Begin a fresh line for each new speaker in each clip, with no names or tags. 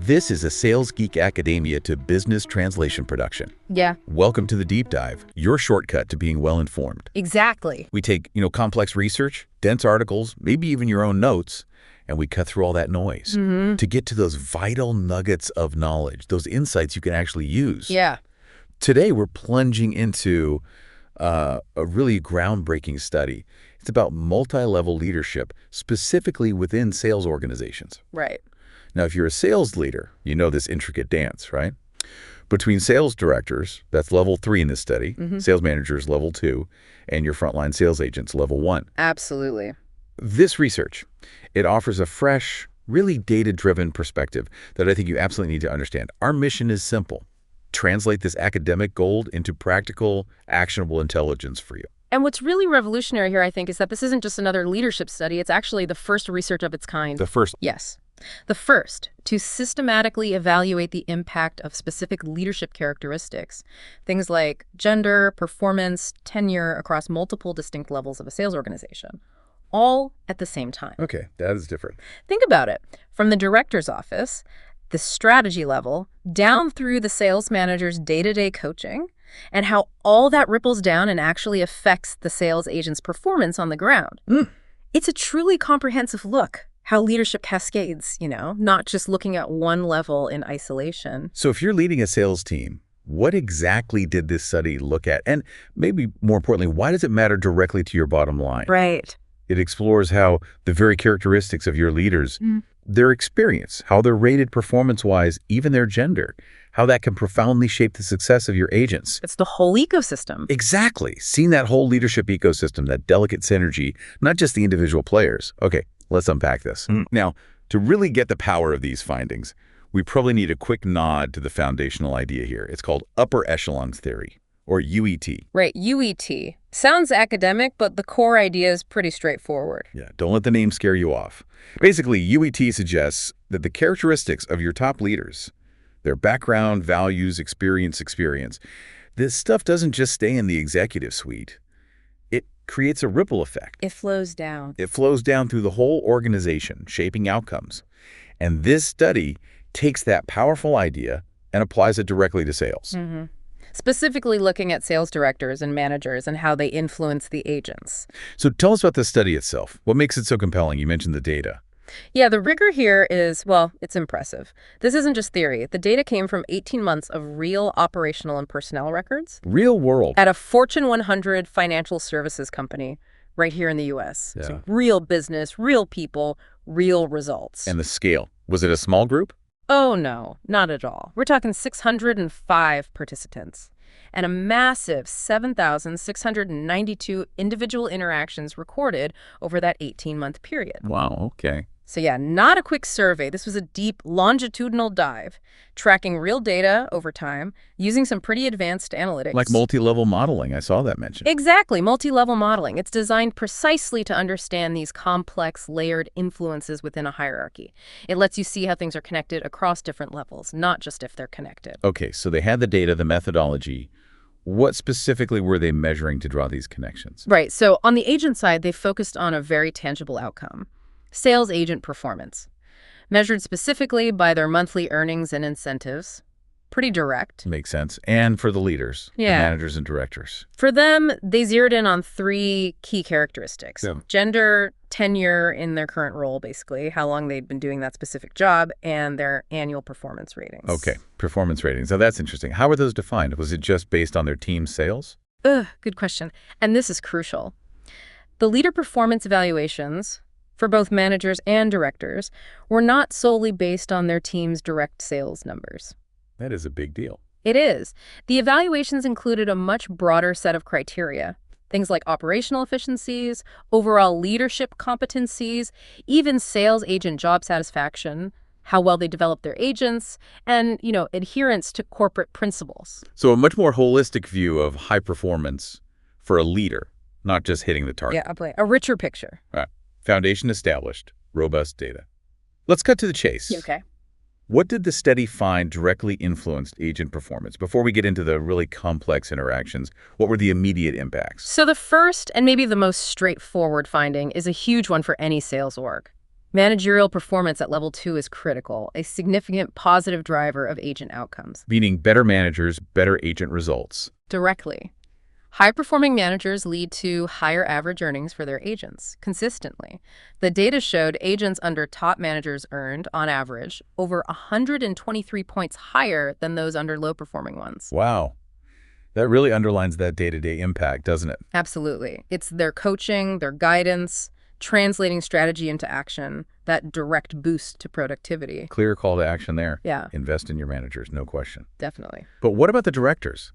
This is a Sales Geek Academia to business translation production.
Yeah,
Welcome to the Deep Dive, your shortcut to being well-informed.
exactly.
We take, complex research, dense articles, maybe even your own notes, and we cut through all that noise to get to those vital nuggets of knowledge, those insights you can actually use.
Yeah.
Today, we're plunging into a really groundbreaking study. It's about multi-level leadership, specifically within sales organizations.
Right.
Now, if you're a sales leader, you know this intricate dance, right? Between sales directors, that's level 3 in this study, sales managers, level 2, and your frontline sales agents, level 1.
Absolutely.
This research, it offers a fresh, really data-driven perspective that I think you absolutely need to understand. Our mission is simple. Translate this academic gold into practical, actionable intelligence for you.
And what's really revolutionary here, I think, is that this isn't just another leadership study. It's actually the first research of its kind.
The first.
Yes. The first to systematically evaluate the impact of specific leadership characteristics, things like gender, performance, tenure across multiple distinct levels of a sales organization, all at the same time.
Okay, that is different.
Think about it. From the director's office, the strategy level, down through the sales manager's day-to-day coaching, and how all that ripples down and actually affects the sales agent's performance on the ground. It's a truly comprehensive look. How leadership cascades, not just looking at one level in isolation.
So if you're leading a sales team, what exactly did this study look at? And maybe more importantly, why does it matter directly to your bottom line?
Right.
It explores how the very characteristics of your leaders, their experience, how they're rated performance-wise, even their gender, how that can profoundly shape the success of your agents.
It's the whole ecosystem.
Exactly. Seeing that whole leadership ecosystem, that delicate synergy, not just the individual players. Okay. Let's unpack this. Now, to really get the power of these findings, we probably need a quick nod to the foundational idea here. It's called upper echelon theory, or UET.
Right, UET. Sounds academic, but the core idea is pretty straightforward.
Yeah, don't let the name scare you off. Basically, UET suggests that the characteristics of your top leaders, their background, values, experience, this stuff doesn't just stay in the executive suite. Creates a ripple effect.
It flows down.
It flows down through the whole organization, shaping outcomes. And this study takes that powerful idea and applies it directly to sales.
Specifically looking at sales directors and managers and how they influence the agents.
So tell us about the study itself. What makes it so compelling? You mentioned the data.
Yeah, the rigor here is, well, it's impressive. This isn't just theory. The data came from 18 months of real operational and personnel records.
Real world.
At a Fortune 100 financial services company right here in the U.S.
Yeah.
So real business, real people, real results.
And the scale. Was it a small group?
Oh, no, not at all. We're talking 605 participants and a massive 7,692 individual interactions recorded over that 18-month period.
Wow, okay.
So yeah, not a quick survey. This was a deep longitudinal dive, tracking real data over time, using some pretty advanced analytics.
Like multi-level modeling. I saw that mentioned.
Exactly, multi-level modeling. It's designed precisely to understand these complex, layered influences within a hierarchy. It lets you see how things are connected across different levels, not just if they're connected.
Okay, so they had the data, the methodology. What specifically were they measuring to draw these connections?
Right, so on the agent side, they focused on a very tangible outcome. Sales agent performance, measured specifically by their monthly earnings and incentives. Pretty direct.
Makes sense. And for the leaders, the managers and directors.
For them, they zeroed in on 3 key characteristics.
Yeah.
Gender, tenure in their current role, basically, how long they'd been doing that specific job, and their annual performance ratings.
Okay, performance ratings. Now that's interesting. How were those defined? Was it just based on their team's sales?
Good question. And this is crucial. The leader performance evaluations for both managers and directors were not solely based on their team's direct sales numbers.
That is a big deal.
It is. The evaluations included a much broader set of criteria. Things like operational efficiencies, overall leadership competencies, even sales agent job satisfaction, how well they develop their agents, and, adherence to corporate principles.
So a much more holistic view of high performance for a leader, not just hitting the target.
Yeah, a richer picture.
All right. Foundation established, robust data. Let's cut to the chase.
Okay.
What did the study find directly influenced agent performance? Before we get into the really complex interactions, what were the immediate impacts?
So the first and maybe the most straightforward finding is a huge one for any sales org. Managerial performance at level 2 is critical, a significant positive driver of agent outcomes.
Meaning better managers, better agent results.
Directly. High-performing managers lead to higher average earnings for their agents, consistently. The data showed agents under top managers earned, on average, over 123 points higher than those under low-performing ones.
Wow. That really underlines that day-to-day impact, doesn't it?
Absolutely. It's their coaching, their guidance, translating strategy into action, that direct boost to productivity.
Clear call to action there.
Yeah.
Invest in your managers, no question.
Definitely.
But what about the directors?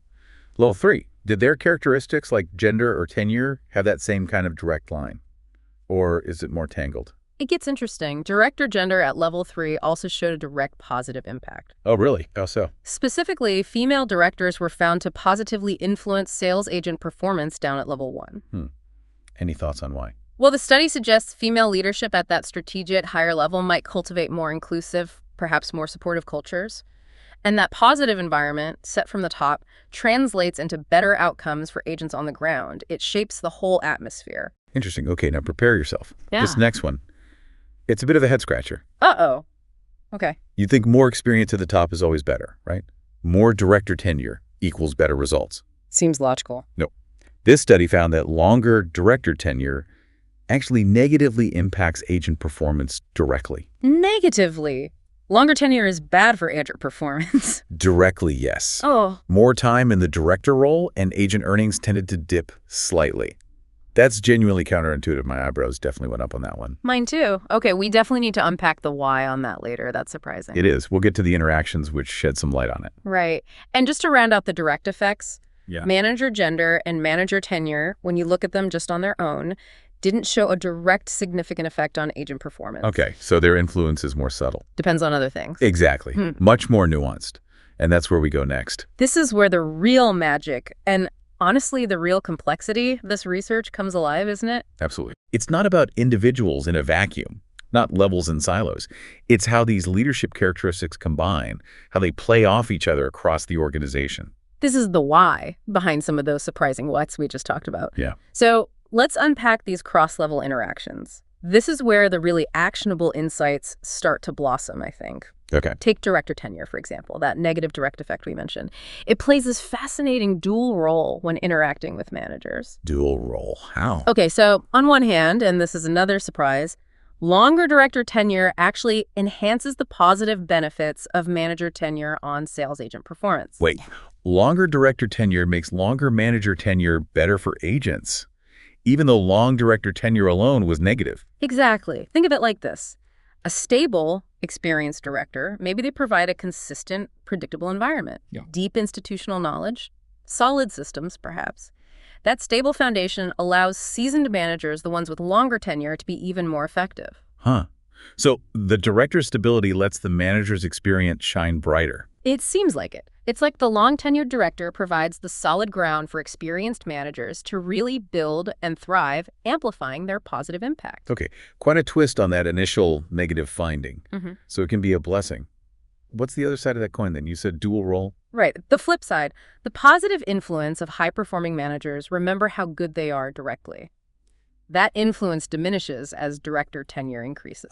Level 3, did their characteristics like gender or tenure have that same kind of direct line? Or is it more tangled?
It gets interesting. Director gender at level 3 also showed a direct positive impact.
Oh, really? How so?
Specifically, female directors were found to positively influence sales agent performance down at level 1.
Any thoughts on why?
Well, the study suggests female leadership at that strategic higher level might cultivate more inclusive, perhaps more supportive cultures. And that positive environment, set from the top, translates into better outcomes for agents on the ground. It shapes the whole atmosphere.
Interesting. Okay, now prepare yourself.
Yeah.
This next one, it's a bit of a head-scratcher.
Uh-oh. Okay.
You think more experience at the top is always better, right? More director tenure equals better results.
Seems logical.
No. This study found that longer director tenure actually negatively impacts agent performance directly.
Negatively. Longer tenure is bad for agent performance.
Directly, yes.
Oh.
More time in the director role and agent earnings tended to dip slightly. That's genuinely counterintuitive. My eyebrows definitely went up on that one.
Mine too. Okay, we definitely need to unpack the why on that later. That's surprising.
It is. We'll get to the interactions which shed some light on it.
Right. And just to round out the direct effects,
Yeah.
manager gender and manager tenure, when you look at them just on their own, didn't show a direct significant effect on agent performance.
Okay, so their influence is more subtle.
Depends on other things.
Exactly. Much more nuanced. And that's where we go next.
This is where the real magic and honestly the real complexity of this research comes alive, isn't it?
Absolutely. It's not about individuals in a vacuum, not levels and silos. It's how these leadership characteristics combine, how they play off each other across the organization.
This is the why behind some of those surprising whats we just talked about.
Yeah.
So let's unpack these cross-level interactions. This is where the really actionable insights start to blossom, I think.
Okay.
Take director tenure, for example, that negative direct effect we mentioned. It plays this fascinating dual role when interacting with managers.
Dual role. How?
Okay, so on one hand, and this is another surprise, longer director tenure actually enhances the positive benefits of manager tenure on sales agent performance.
Wait, longer director tenure makes longer manager tenure better for agents, even though long director tenure alone was negative.
Exactly. Think of it like this. A stable, experienced director, maybe they provide a consistent, predictable environment, deep institutional knowledge, solid systems, perhaps. That stable foundation allows seasoned managers, the ones with longer tenure, to be even more effective.
Huh. So the director's stability lets the manager's experience shine brighter.
It seems like it. It's like the long-tenured director provides the solid ground for experienced managers to really build and thrive, amplifying their positive impact.
Okay, quite a twist on that initial negative finding. So it can be a blessing. What's the other side of that coin then? You said dual role?
Right. The flip side, the positive influence of high-performing managers remember how good they are directly. That influence diminishes as director tenure increases.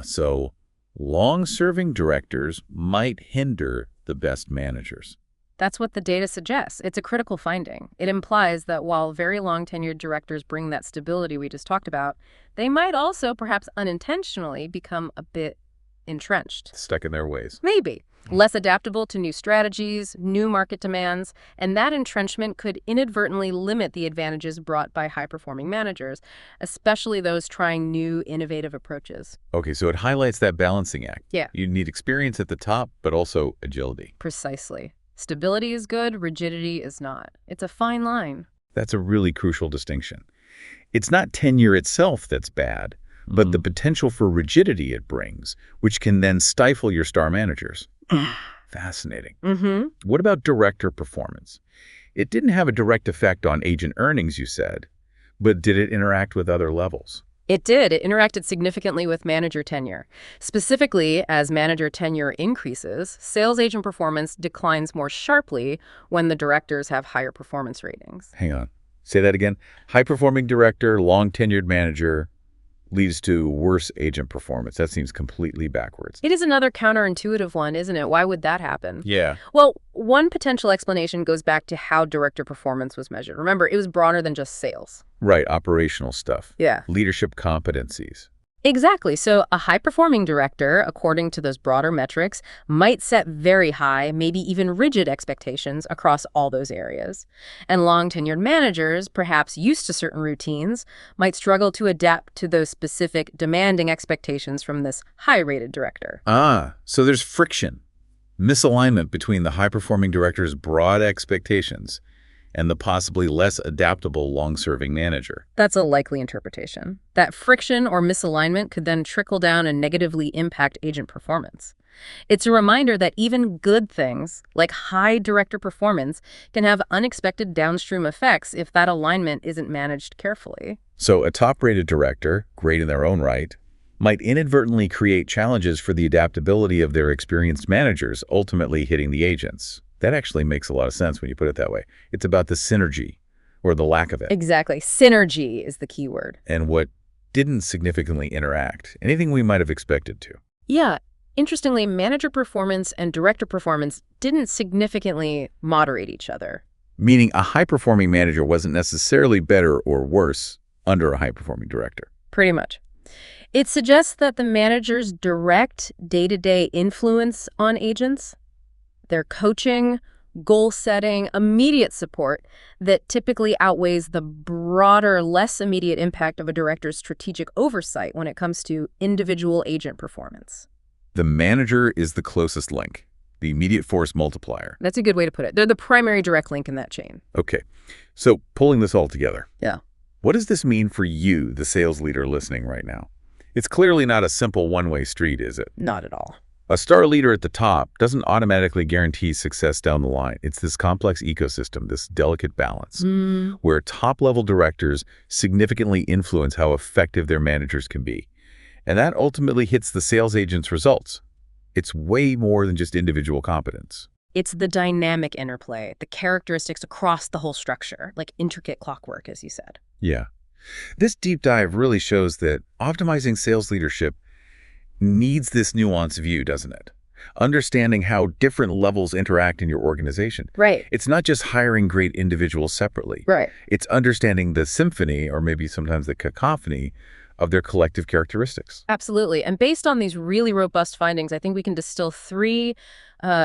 So long-serving directors might hinder the best managers.
That's what the data suggests. It's a critical finding. It implies that while very long-tenured directors bring that stability we just talked about, they might also, perhaps unintentionally, become a bit entrenched.
Stuck in their ways.
Maybe. Less adaptable to new strategies, new market demands, and that entrenchment could inadvertently limit the advantages brought by high-performing managers, especially those trying new, innovative approaches.
Okay, so it highlights that balancing act.
Yeah.
You need experience at the top, but also agility.
Precisely. Stability is good, rigidity is not. It's a fine line.
That's a really crucial distinction. It's not tenure itself that's bad, but the potential for rigidity it brings, which can then stifle your star managers. Fascinating. What about director performance? It didn't have a direct effect on agent earnings, you said, but did it interact with other levels?
It did. It interacted significantly with manager tenure. Specifically, as manager tenure increases, sales agent performance declines more sharply when the directors have higher performance ratings.
Hang on. Say that again. High-performing director, long-tenured manager. leads to worse agent performance. That seems completely backwards.
It is another counterintuitive one, isn't it? Why would that happen?
Yeah.
Well, one potential explanation goes back to how director performance was measured. Remember, it was broader than just sales.
Right, operational stuff.
Yeah.
Leadership competencies.
Exactly. So a high-performing director, according to those broader metrics, might set very high, maybe even rigid expectations across all those areas. And long-tenured managers, perhaps used to certain routines, might struggle to adapt to those specific demanding expectations from this high-rated director.
So there's friction, misalignment between the high-performing director's broad expectations and the possibly less adaptable long-serving manager.
That's a likely interpretation. That friction or misalignment could then trickle down and negatively impact agent performance. It's a reminder that even good things, like high director performance, can have unexpected downstream effects if that alignment isn't managed carefully.
So a top-rated director, great in their own right, might inadvertently create challenges for the adaptability of their experienced managers, ultimately hitting the agents. That actually makes a lot of sense when you put it that way. It's about the synergy, or the lack of it.
Exactly. Synergy is the key word.
And what didn't significantly interact, anything we might have expected to.
Yeah. Interestingly, manager performance and director performance didn't significantly moderate each other.
Meaning a high-performing manager wasn't necessarily better or worse under a high-performing director.
Pretty much. It suggests that the manager's direct day-to-day influence on agents, their coaching, goal setting, immediate support that typically outweighs the broader, less immediate impact of a director's strategic oversight when it comes to individual agent performance.
The manager is the closest link, the immediate force multiplier.
That's a good way to put it. They're the primary direct link in that chain.
Okay, so pulling this all together.
Yeah.
What does this mean for you, the sales leader listening right now? It's clearly not a simple one-way street, is it?
Not at all.
A star leader at the top doesn't automatically guarantee success down the line. It's this complex ecosystem, this delicate balance, where top-level directors significantly influence how effective their managers can be. And that ultimately hits the sales agent's results. It's way more than just individual competence.
It's the dynamic interplay, the characteristics across the whole structure, like intricate clockwork, as you said.
Yeah. This deep dive really shows that optimizing sales leadership needs this nuanced view, doesn't it? Understanding how different levels interact in your organization.
Right.
It's not just hiring great individuals separately.
Right.
It's understanding the symphony, or maybe sometimes the cacophony, of their collective characteristics.
Absolutely. And based on these really robust findings, I think we can distill three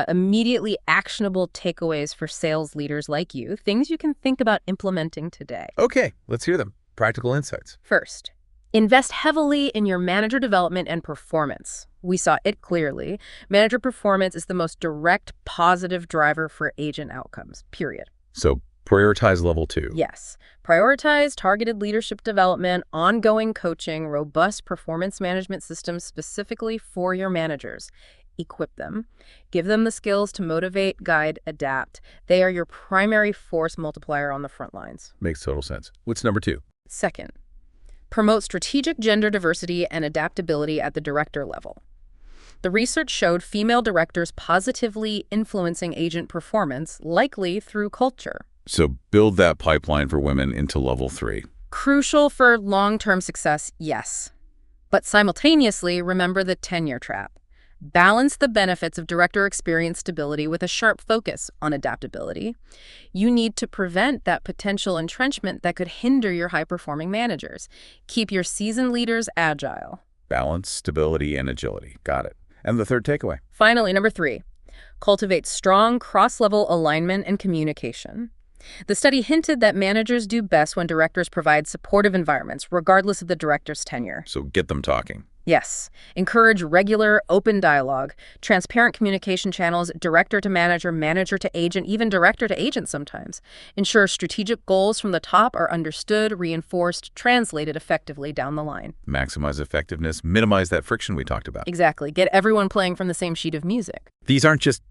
immediately actionable takeaways for sales leaders like you, things you can think about implementing today.
Okay, let's hear them. Practical insights.
First, invest heavily in your manager development and performance. We saw it clearly. Manager performance is the most direct positive driver for agent outcomes, period.
So prioritize level 2.
Yes. Prioritize targeted leadership development, ongoing coaching, robust performance management systems specifically for your managers. Equip them. Give them the skills to motivate, guide, adapt. They are your primary force multiplier on the front lines.
Makes total sense. What's number 2?
Second, promote strategic gender diversity and adaptability at the director level. The research showed female directors positively influencing agent performance, likely through culture.
So build that pipeline for women into level 3.
Crucial for long-term success, yes. But simultaneously, remember the tenure trap. Balance the benefits of director experience stability with a sharp focus on adaptability. You need to prevent that potential entrenchment that could hinder your high-performing managers. Keep your seasoned leaders agile.
Balance, stability, and agility. Got it. And the third takeaway?
Finally, number 3, cultivate strong cross-level alignment and communication. The study hinted that managers do best when directors provide supportive environments, regardless of the director's tenure.
So get them talking.
Yes. Encourage regular, open dialogue, transparent communication channels, director to manager, manager to agent, even director to agent sometimes. Ensure strategic goals from the top are understood, reinforced, translated effectively down the line.
Maximize effectiveness, minimize that friction we talked about.
Exactly. Get everyone playing from the same sheet of music.
These aren't just,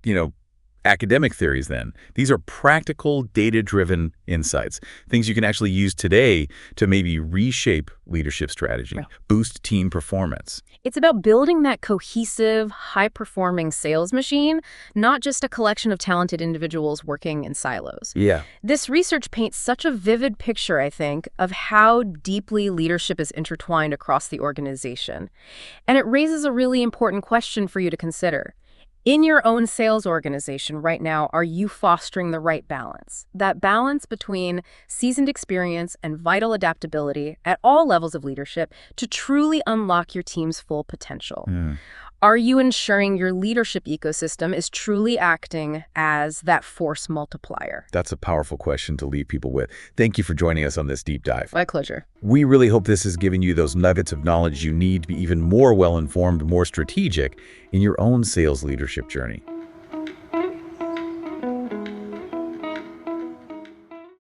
Academic theories, then. These are practical, data-driven insights, things you can actually use today to maybe reshape leadership strategy,
Right.
boost team performance.
It's about building that cohesive, high-performing sales machine, not just a collection of talented individuals working in silos.
Yeah.
This research paints such a vivid picture, I think, of how deeply leadership is intertwined across the organization. And it raises a really important question for you to consider. In your own sales organization right now, are you fostering the right balance? That balance between seasoned experience and vital adaptability at all levels of leadership to truly unlock your team's full potential. Are you ensuring your leadership ecosystem is truly acting as that force multiplier?
That's a powerful question to leave people with. Thank you for joining us on this deep dive.
My pleasure.
We really hope this has given you those nuggets of knowledge you need to be even more well-informed, more strategic in your own sales leadership journey.